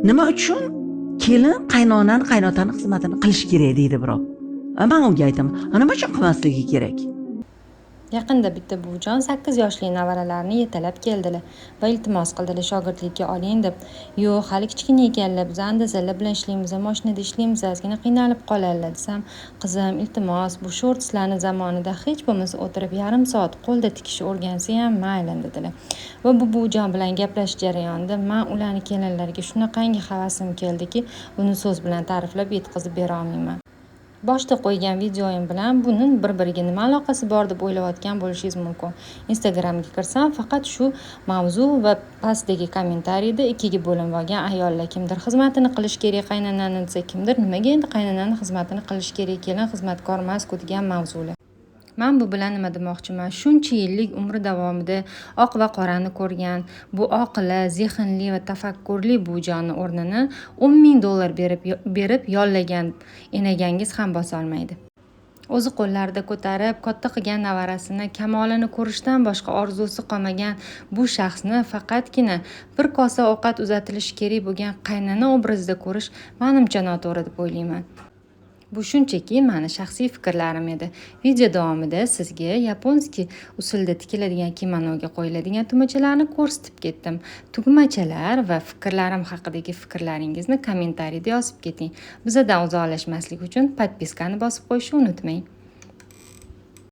Nima uchun kelin qaynonani qaynotani xizmatini qilish kerak deydi birov. Men unga aytaman, nima uchun qilmasligi kerak? Yaqinda bitta buvijon 8 yoshli nevaralarini yetalab keldilar va iltimos qildilar shogirdlikka oling deb. Yo'q, hali kichkina ekanlar, biz andazalar bilan ishlaymiz, mashinada ishlaymiz, ozgina qiynalib qoladilar desam, qizim, iltimos, bu shortslarni zamonida hech bo'lmasa o'tirib yarim soat qo'lda tikish o'rgansa ham mayli dedilar. Va bu buvijon bilan gaplashish jarayonida men ularni kelinlariga shunaqangi havasim keldiki, buni so'z bilan ta'riflab yetkazib bera olmayman. Boshda qo'ygan videoyim bilan buning bir-biriga nima aloqasi bor deb o'ylayotgan bo'lishingiz mumkin. Instagramga kirsam, faqat shu mavzu va pastdagi kommentariyda ikkiga bo'linib olgan ayollar kimdir xizmatini qilish kerak qaynonani desa, kimdir nimaga endi qaynonani xizmatini qilish kerak, kelin xizmatkor emas-ku degan mavzular. Men bu bilan nima demoqchiman? Shuncha yillik umri davomida oq va qorani ko'rgan, bu oqila, zehnli va tafakkurli buvijonni o'rnini $10,000 berib yollagan enagangiz ham bosa olmaydi. O'zi qo'llarida ko'tarib, katta qilgan nevarasini kamolini ko'rishdan boshqa orzusi qolmagan bu shaxsni faqatgina bir kosa ovqat uzatilishi kerak bo'lgan qaynona obrazida ko'rish menimcha noto'g'ri deb o'ylayman. Bu shunchaki meni shaxsiy fikrlarim edi. Video davomida sizga yaponskiy usulda tikiladigan kimonoga qo'yiladigan tugmachalarni ko'rsatib ketdim. Tugmachalar va fikrlarim haqidagi fikrlaringizni kommentariyda yozib keting. Bizdan uzoqlashmaslik uchun podpiskani bosib qo'yishni unutmang.